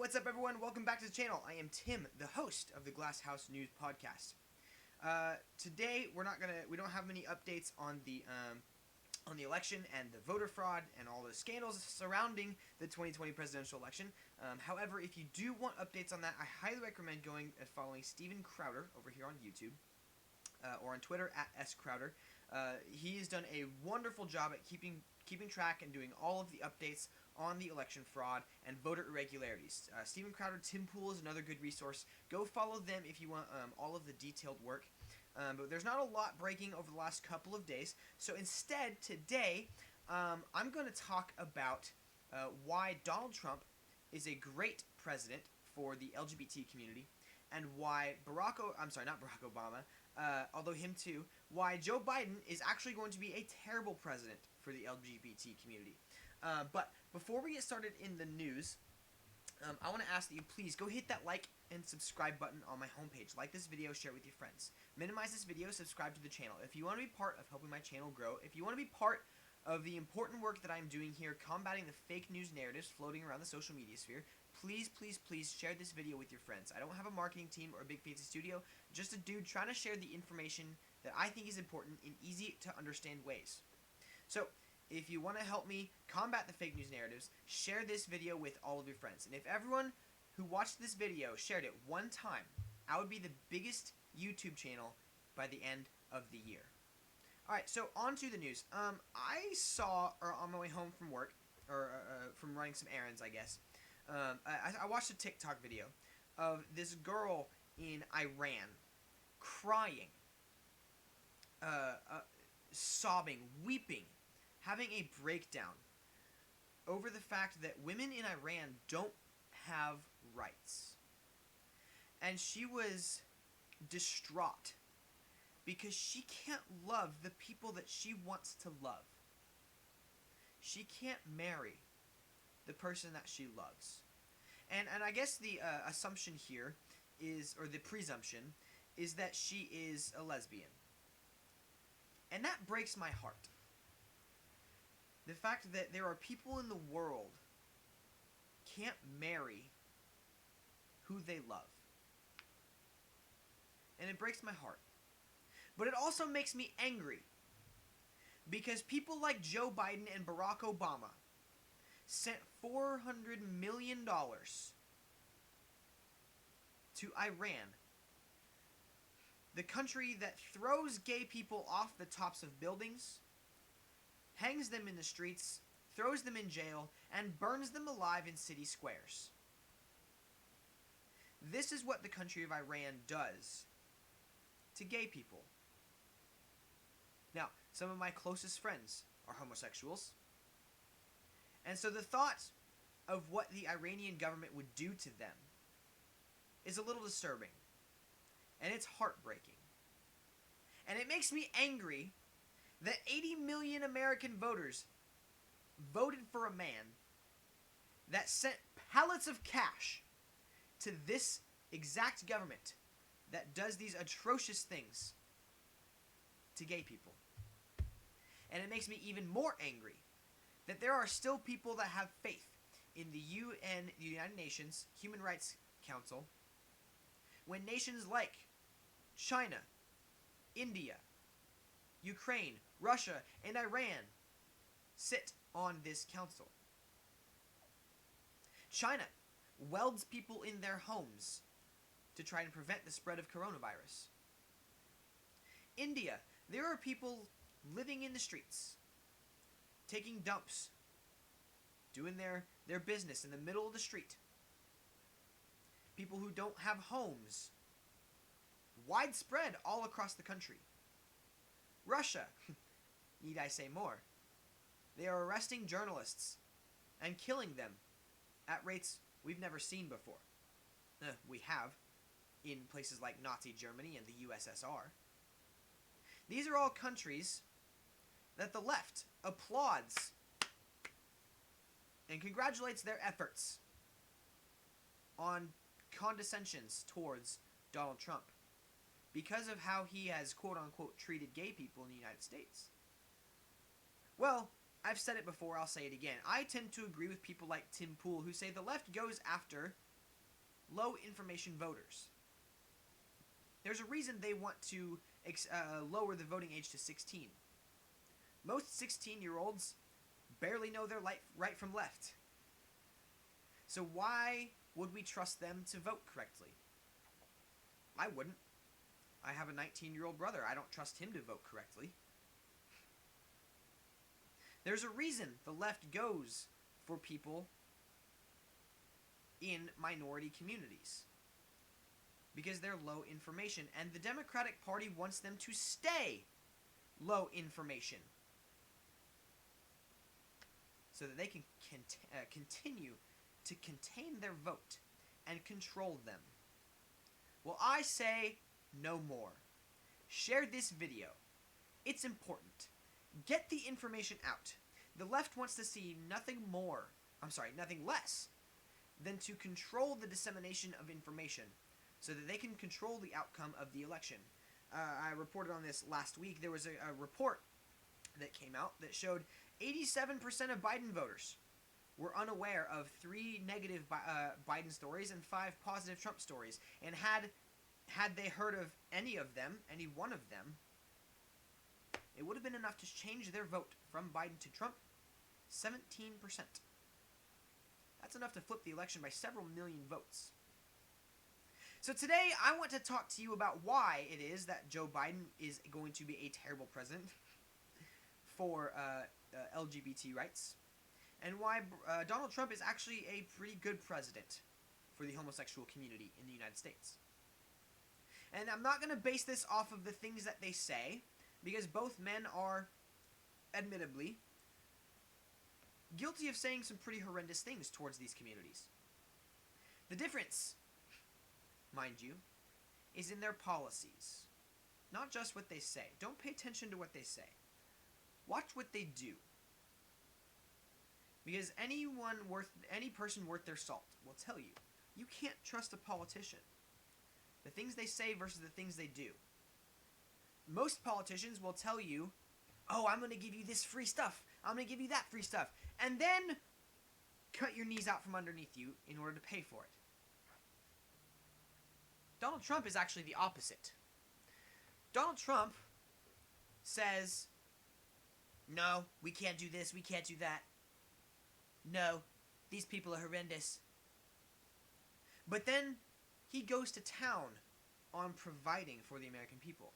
what's up everyone? Welcome back to the channel. I am Tim, the host of the Glass House News Podcast. Today we don't have many updates on the election and the voter fraud and all the scandals surrounding the 2020 presidential election. However, if you do want updates on that, I highly recommend going and following Steven Crowder over here on YouTube or on Twitter at @scrowder. He has done a wonderful job at keeping track and doing all of the updates on the election fraud and voter irregularities. Steven Crowder, Tim Pool is another good resource. Go follow them if you want all of the detailed work. But there's not a lot breaking over the last couple of days. So instead, today, I'm going to talk about why Donald Trump is a great president for the LGBT community, and why not Barack Obama, although him too, why Joe Biden is actually going to be a terrible president for the LGBT community. But before we get started in the news, I want to ask that you please go hit that like and subscribe button on my homepage. Like this video, share it with your friends. Minimize this video, subscribe to the channel. If you want to be part of helping my channel grow, if you want to be part of the important work that I'm doing here, combating the fake news narratives floating around the social media sphere, please, please, please share this video with your friends. I don't have a marketing team or a big fancy studio, just a dude trying to share the information that I think is important in easy to understand ways. So, if you want to help me combat the fake news narratives, share this video with all of your friends. And if everyone who watched this video shared it one time, I would be the biggest YouTube channel by the end of the year. Alright, so on to the news. I saw, or on my way home from work, or from running some errands, I guess, I watched a TikTok video of this girl in Iran crying, sobbing, weeping, having a breakdown over the fact that women in Iran don't have rights. And she was distraught because she can't love the people that she wants to love. She can't marry the person that she loves. And I guess the assumption here is, or the presumption, is that she is a lesbian. And that breaks my heart. The fact that there are people in the world can't marry who they love. And it breaks my heart. But it also makes me angry. Because people like Joe Biden and Barack Obama sent $400 million to Iran, the country that throws gay people off the tops of buildings, hangs them in the streets, throws them in jail, and burns them alive in city squares. This is what the country of Iran does to gay people. Now, some of my closest friends are homosexuals, and so the thought of what the Iranian government would do to them is a little disturbing, and it's heartbreaking. And it makes me angry that 80 million American voters voted for a man that sent pallets of cash to this exact government that does these atrocious things to gay people. And it makes me even more angry that there are still people that have faith in the UN, the United Nations Human Rights Council, when nations like China, India, Ukraine, Russia, and Iran sit on this council. China welds people in their homes to try and prevent the spread of coronavirus. India, there are people living in the streets, taking dumps, doing their business in the middle of the street. People who don't have homes, widespread all across the country. Russia, need I say more? They are arresting journalists and killing them at rates we've never seen before. We have, in places like Nazi Germany and the USSR. These are all countries that the left applauds and congratulates their efforts on condescensions towards Donald Trump because of how he has quote-unquote treated gay people in the United States. Well, I've said it before, I'll say it again. I tend to agree with people like Tim Pool who say the left goes after low information voters. There's a reason they want to lower the voting age to 16. Most 16-year-olds barely know their right from left. So why would we trust them to vote correctly? I wouldn't. I have a 19-year-old brother. I don't trust him to vote correctly. There's a reason the left goes for people in minority communities. Because they're low information. And the Democratic Party wants them to stay low information. So that they can continue to contain their vote and control them. Well, I say no more. Share this video. It's important. Get the information out. The left wants to see nothing less than to control the dissemination of information so that they can control the outcome of the election. I reported on this last week. There was a report that came out that showed 87% of Biden voters were unaware of 3 negative Biden stories and 5 positive Trump stories. And had they heard of any one of them, it would have been enough to change their vote from Biden to Trump 17%. That's enough to flip the election by several million votes. So today, I want to talk to you about why it is that Joe Biden is going to be a terrible president for LGBT rights, and why Donald Trump is actually a pretty good president for the homosexual community in the United States. And I'm not going to base this off of the things that they say, because both men are, admittedly, guilty of saying some pretty horrendous things towards these communities. The difference, mind you, is in their policies, not just what they say. Don't pay attention to what they say. Watch what they do. Because any person worth their salt will tell you, you can't trust a politician. The things they say versus the things they do. Most politicians will tell you, oh, I'm going to give you this free stuff. I'm going to give you that free stuff. And then cut your knees out from underneath you in order to pay for it. Donald Trump is actually the opposite. Donald Trump says, no, we can't do this, we can't do that. No, these people are horrendous. But then he goes to town on providing for the American people.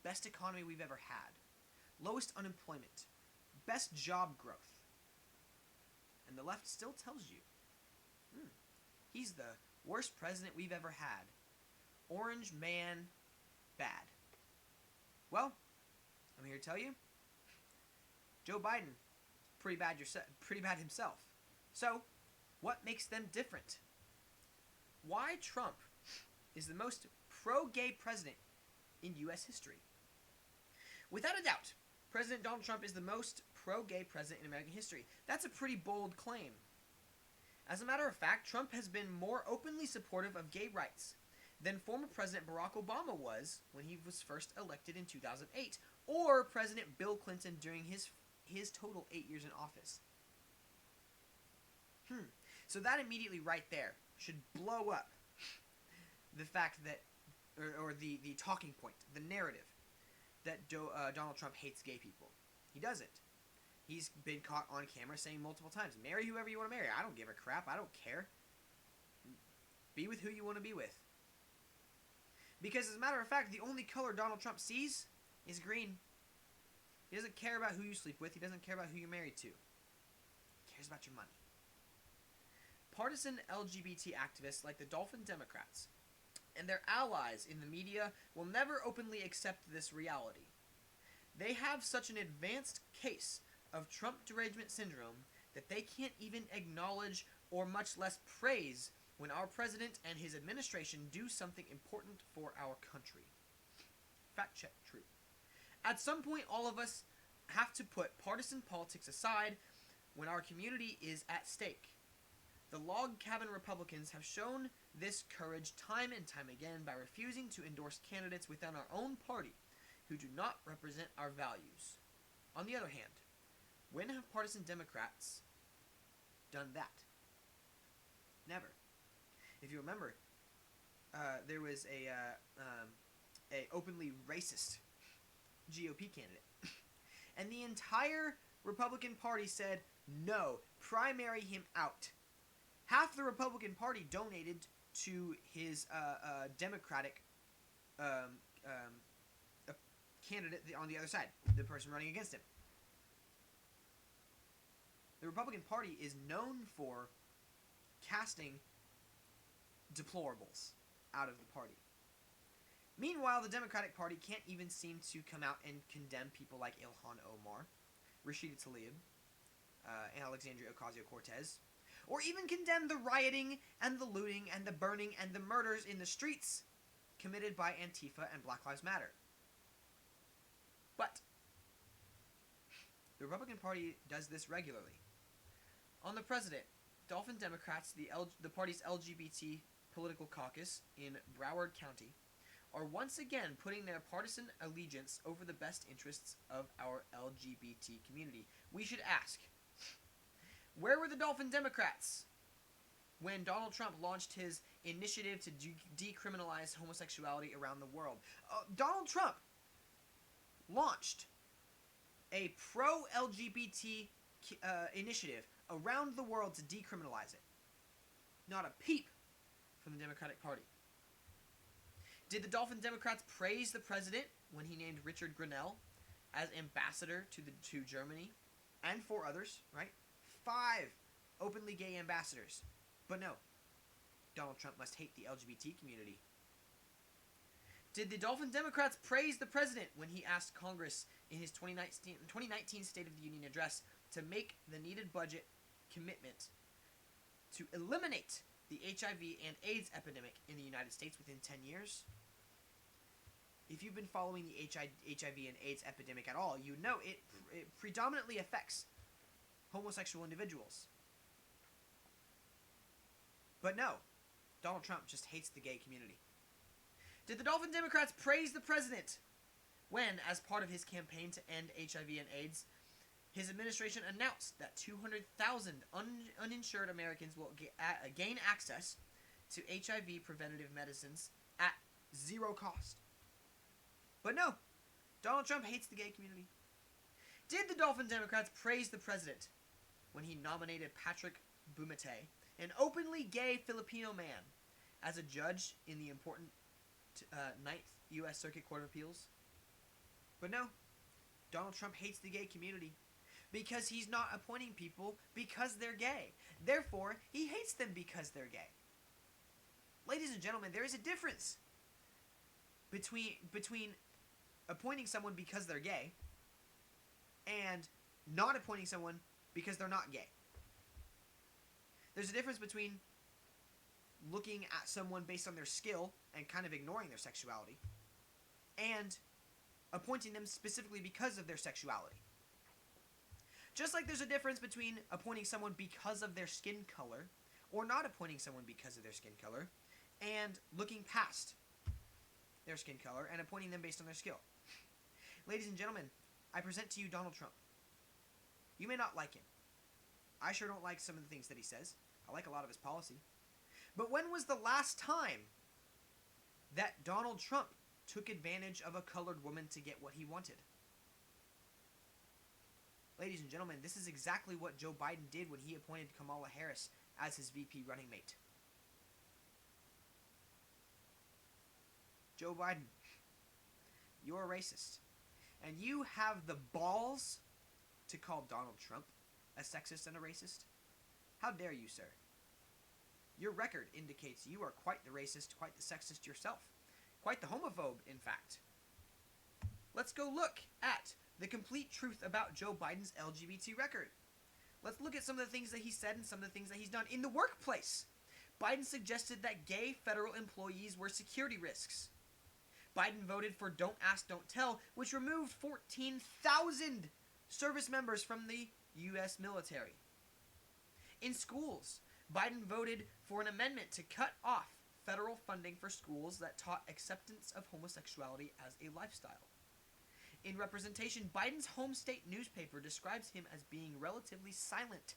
Best economy we've ever had. Lowest unemployment. Best job growth. And the left still tells you, he's the worst president we've ever had. Orange man, bad. Well, I'm here to tell you, Joe Biden, pretty bad himself. So, what makes them different? Why Trump is the most pro-gay president in U.S. history? Without a doubt, President Donald Trump is the most pro-gay president in American history. That's a pretty bold claim. As a matter of fact, Trump has been more openly supportive of gay rights than former President Barack Obama was when he was first elected in 2008, or President Bill Clinton during his total 8 years in office. So that immediately right there should blow up the fact that, or the talking point, the narrative, that Donald Trump hates gay people. He doesn't. He's been caught on camera saying multiple times, marry whoever you want to marry. I don't give a crap. I don't care. Be with who you want to be with. Because as a matter of fact, the only color Donald Trump sees is green. He doesn't care about who you sleep with. He doesn't care about who you're married to. He cares about your money. Partisan LGBT activists like the Dolphin Democrats and their allies in the media will never openly accept this reality. They have such an advanced case of Trump derangement syndrome that they can't even acknowledge or much less praise when our president and his administration do something important for our country. Fact check true. At some point, all of us have to put partisan politics aside when our community is at stake. The log cabin Republicans have shown this courage time and time again by refusing to endorse candidates within our own party who do not represent our values. On the other hand, when have partisan Democrats done that? Never. If you remember, there was a openly racist GOP candidate, and the entire Republican Party said no, primary him out. Half the Republican Party donated to his Democratic candidate on the other side, the person running against him. The Republican Party is known for casting deplorables out of the party. Meanwhile, the Democratic Party can't even seem to come out and condemn people like Ilhan Omar, Rashida Tlaib, Alexandria Ocasio-Cortez, or even condemn the rioting and the looting and the burning and the murders in the streets committed by Antifa and Black Lives Matter. But the Republican Party does this regularly. On the president, Dolphin Democrats, the party's LGBT political caucus in Broward County, are once again putting their partisan allegiance over the best interests of our LGBT community. We should ask, where were the Dolphin Democrats when Donald Trump launched his initiative to decriminalize homosexuality around the world? Donald Trump launched a pro-LGBT initiative around the world to decriminalize it. Not a peep from the Democratic Party. Did the Dolphin Democrats praise the president when he named Richard Grenell as ambassador to Germany and 4 others, right? 5 openly gay ambassadors. But no, Donald Trump must hate the LGBT community. Did the Dolphin Democrats praise the president when he asked Congress in his 2019 State of the Union address to make the needed budget commitment to eliminate the HIV and AIDS epidemic in the United States within 10 years? If you've been following the HIV and AIDS epidemic at all, you know it predominantly affects homosexual individuals. But no, Donald Trump just hates the gay community. Did the Dolphin Democrats praise the president when, as part of his campaign to end HIV and AIDS, his administration announced that 200,000 uninsured Americans will gain access to HIV preventative medicines at zero cost? But no, Donald Trump hates the gay community. Did the Dolphin Democrats praise the president when he nominated Patrick Bumate, an openly gay Filipino man, as a judge in the important 9th U.S. Circuit Court of Appeals? But no, Donald Trump hates the gay community because he's not appointing people because they're gay. Therefore, he hates them because they're gay. Ladies and gentlemen, there is a difference between appointing someone because they're gay and not appointing someone because they're not gay. There's a difference between looking at someone based on their skill and kind of ignoring their sexuality, and appointing them specifically because of their sexuality. Just like there's a difference between appointing someone because of their skin color or not appointing someone because of their skin color, and looking past their skin color and appointing them based on their skill. Ladies and gentlemen, I present to you Donald Trump. You may not like him. I sure don't like some of the things that he says. I like a lot of his policy. But when was the last time that Donald Trump took advantage of a colored woman to get what he wanted? Ladies and gentlemen, this is exactly what Joe Biden did when he appointed Kamala Harris as his VP running mate. Joe Biden, you're a racist. And you have the balls to call Donald Trump a sexist and a racist? How dare you, sir? Your record indicates you are quite the racist, quite the sexist yourself. Quite the homophobe, in fact. Let's go look at the complete truth about Joe Biden's LGBT record. Let's look at some of the things that he said and some of the things that he's done. In the workplace, Biden suggested that gay federal employees were security risks. Biden voted for Don't Ask, Don't Tell, which removed 14,000 service members from the U.S. military. In schools, Biden voted for an amendment to cut off federal funding for schools that taught acceptance of homosexuality as a lifestyle. In representation, Biden's home state newspaper describes him as being relatively silent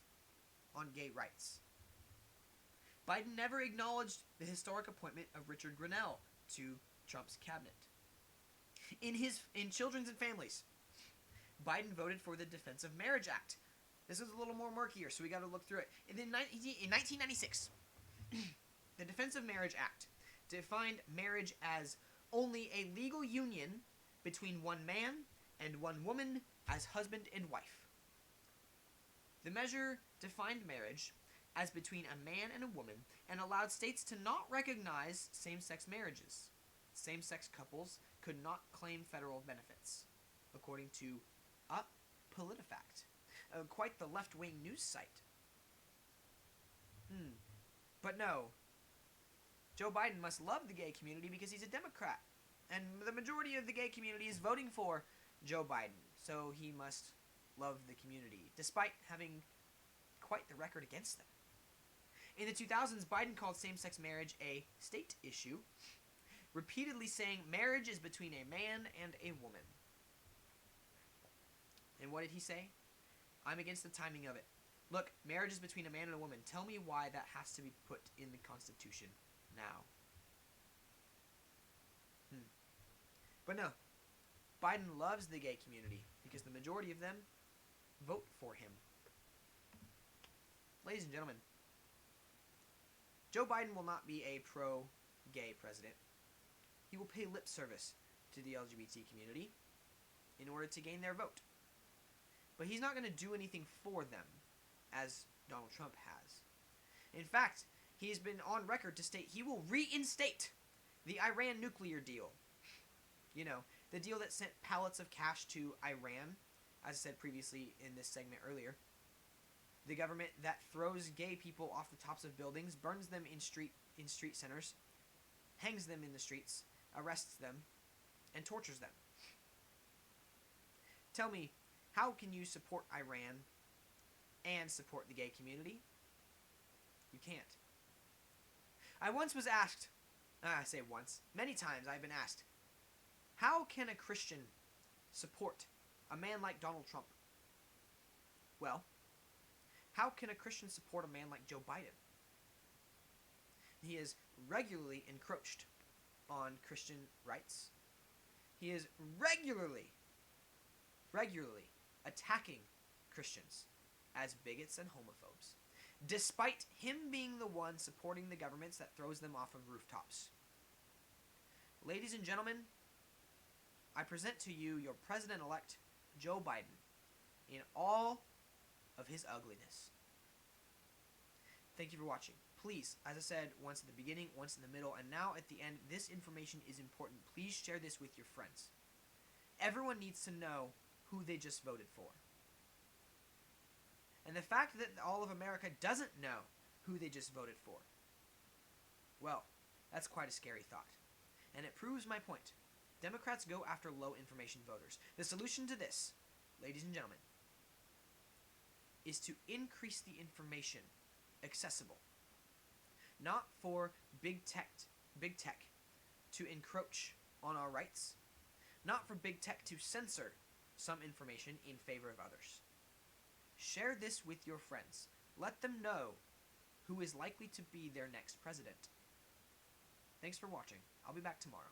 on gay rights. Biden never acknowledged the historic appointment of Richard Grenell to Trump's cabinet. In Children's and Families, Biden voted for the Defense of Marriage Act. This is a little more murkier, so we got to look through it. In 1996, the Defense of Marriage Act defined marriage as only a legal union between one man and one woman as husband and wife. The measure defined marriage as between a man and a woman and allowed states to not recognize same-sex marriages. Same-sex couples could not claim federal benefits, according to PolitiFact, quite the left-wing news site. But no, Joe Biden must love the gay community because he's a Democrat, and the majority of the gay community is voting for Joe Biden, so he must love the community, despite having quite the record against them. In the 2000s, Biden called same-sex marriage a state issue, repeatedly saying marriage is between a man and a woman. And what did he say? I'm against the timing of it. Look, marriage is between a man and a woman. Tell me why that has to be put in the Constitution now. But no, Biden loves the gay community because the majority of them vote for him. Ladies and gentlemen, Joe Biden will not be a pro-gay president. He will pay lip service to the LGBT community in order to gain their vote. But he's not going to do anything for them, as Donald Trump has. In fact, he's been on record to state he will reinstate the Iran nuclear deal. You know, the deal that sent pallets of cash to Iran, as I said previously in this segment earlier. The government that throws gay people off the tops of buildings, burns them in street centers, hangs them in the streets, arrests them, and tortures them. Tell me, how can you support Iran and support the gay community? You can't. I once was asked, I say once, many times I've been asked, how can a Christian support a man like Donald Trump? Well, how can a Christian support a man like Joe Biden? He is regularly encroached on Christian rights. He is regularly attacking Christians as bigots and homophobes, despite him being the one supporting the governments that throws them off of rooftops. Ladies and gentlemen, I present to you your President-elect, Joe Biden, in all of his ugliness. Thank you for watching. Please, as I said, once at the beginning, once in the middle, and now at the end, this information is important. Please share this with your friends. Everyone needs to know who they just voted for. And the fact that all of America doesn't know who they just voted for, well, that's quite a scary thought. And it proves my point. Democrats go after low information voters. The solution to this, ladies and gentlemen, is to increase the information accessible. Not for big tech to encroach on our rights. Not for big tech to censor some information in favor of others. Share this with your friends. Let them know who is likely to be their next president. Thanks for watching. I'll be back tomorrow.